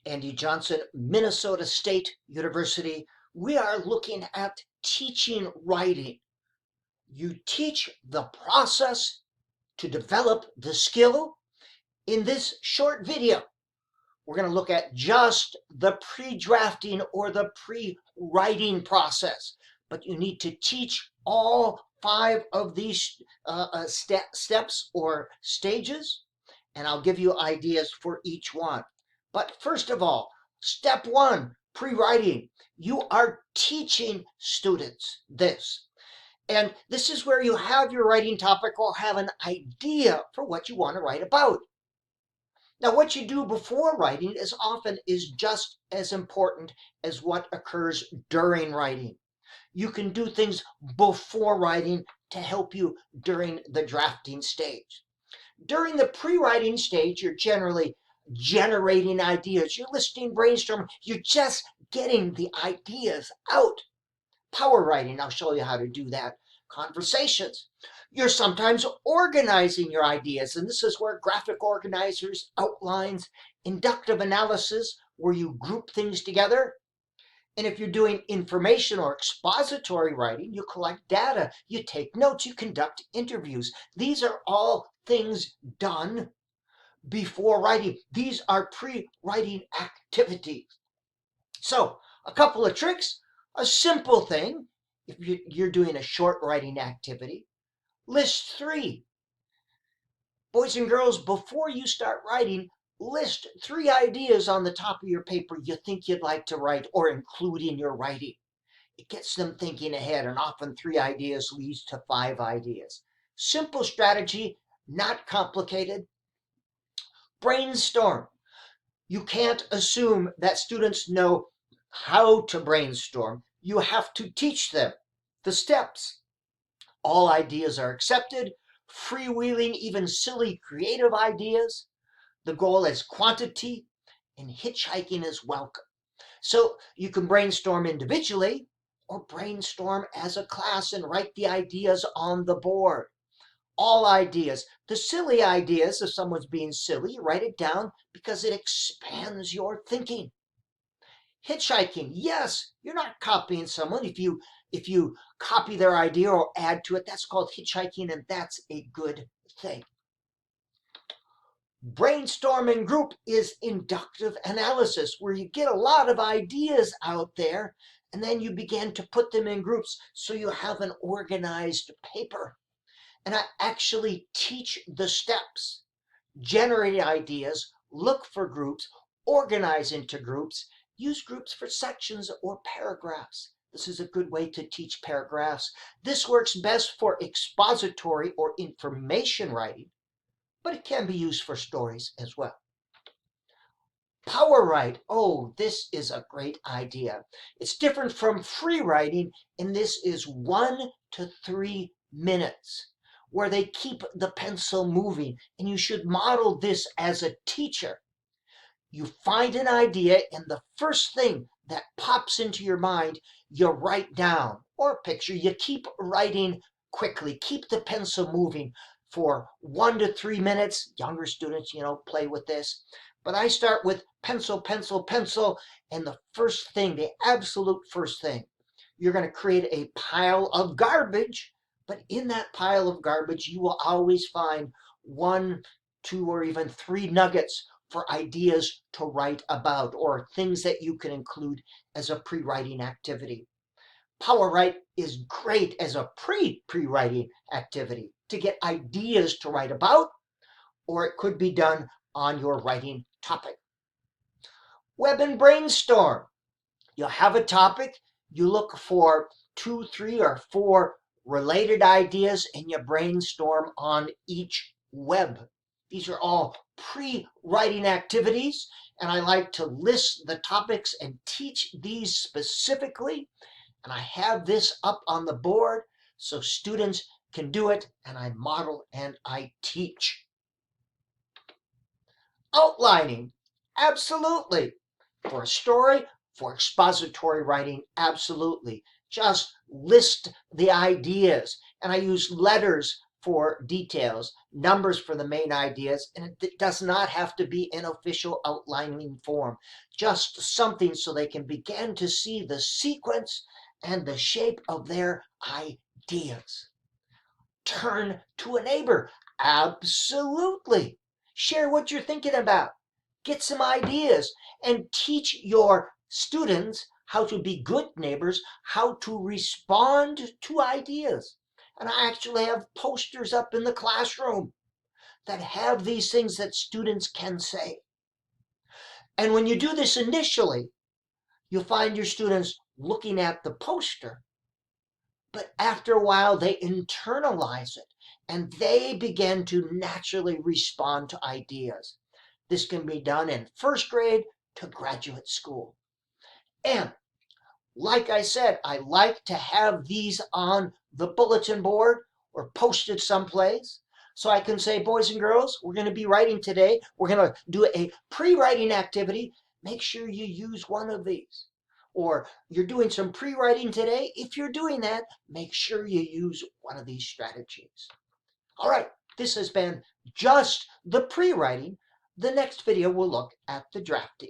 Andy Johnson, Minnesota State University. We are looking at teaching writing. You teach the process to develop the skill. In this short video, we're going to look at just the pre-drafting or the pre-writing process. But you need to teach all 5 of these steps or stages, and I'll give you ideas for each one. But first of all, step 1, pre-writing. You are teaching students this. And this is where you have your writing topic or have an idea for what you want to write about. Now, what you do before writing is just as important as what occurs during writing. You can do things before writing to help you during the drafting stage. During the pre-writing stage, you're generally generating ideas. You're listening, brainstorming. You're just getting the ideas out. Power writing, I'll show you how to do that. Conversations. You're sometimes organizing your ideas, and this is where graphic organizers, outlines, inductive analysis, where you group things together. And if you're doing information or expository writing, you collect data, you take notes, you conduct interviews. These are all things done before writing. These are pre-writing activities. So, a couple of tricks. A simple thing, if you're doing a short writing activity, list 3. Boys and girls, before you start writing, list 3 ideas on the top of your paper you think you'd like to write or include in your writing. It gets them thinking ahead, and often 3 ideas leads to 5 ideas. Simple strategy, not complicated. Brainstorm. You can't assume that students know how to brainstorm. You have to teach them the steps. All ideas are accepted, freewheeling, even silly creative ideas. The goal is quantity, and hitchhiking is welcome. So you can brainstorm individually or brainstorm as a class and write the ideas on the board. All ideas. The silly ideas, if someone's being silly, write it down because it expands your thinking. Hitchhiking, yes, you're not copying someone. If you copy their idea or add to it, that's called hitchhiking, and that's a good thing. Brainstorming group is inductive analysis, where you get a lot of ideas out there, and then you begin to put them in groups so you have an organized paper. And I actually teach the steps. Generate ideas, look for groups, organize into groups, use groups for sections or paragraphs. This is a good way to teach paragraphs. This works best for expository or information writing, but it can be used for stories as well. Power write. Oh, this is a great idea. It's different from free writing, and this is 1 to 3 minutes, where they keep the pencil moving, and you should model this as a teacher. You find an idea, and the first thing that pops into your mind, you write down, or picture. You keep writing quickly. Keep the pencil moving for 1 to 3 minutes. Younger students, play with this. But I start with pencil, pencil, pencil, and the first thing, the absolute first thing, you're going to create a pile of garbage. But in that pile of garbage, you will always find 1, 2, or even 3 nuggets for ideas to write about, or things that you can include as a pre-writing activity. Power write is great as a pre-writing activity to get ideas to write about, or it could be done on your writing topic. Web and brainstorm. You'll have a topic, you look for 2, 3, or 4 related ideas, and you brainstorm on each web. These are all pre-writing activities, and I like to list the topics and teach these specifically. And I have this up on the board so students can do it, and I model and I teach. Outlining, absolutely. For a story, for expository writing, absolutely. Just list the ideas, and I use letters for details, numbers for the main ideas, and it does not have to be an official outlining form. Just something so they can begin to see the sequence and the shape of their ideas. Turn to a neighbor. Absolutely. Share what you're thinking about. Get some ideas and teach your students how to be good neighbors, how to respond to ideas. And I actually have posters up in the classroom that have these things that students can say. And when you do this initially, you'll find your students looking at the poster, but after a while they internalize it and they begin to naturally respond to ideas. This can be done in first grade to graduate school. And like I said, I like to have these on the bulletin board or posted someplace. So I can say, boys and girls, we're going to be writing today. We're going to do a pre-writing activity. Make sure you use one of these. Or you're doing some pre-writing today. If you're doing that, make sure you use one of these strategies. All right, this has been just the pre-writing. The next video will look at the drafting.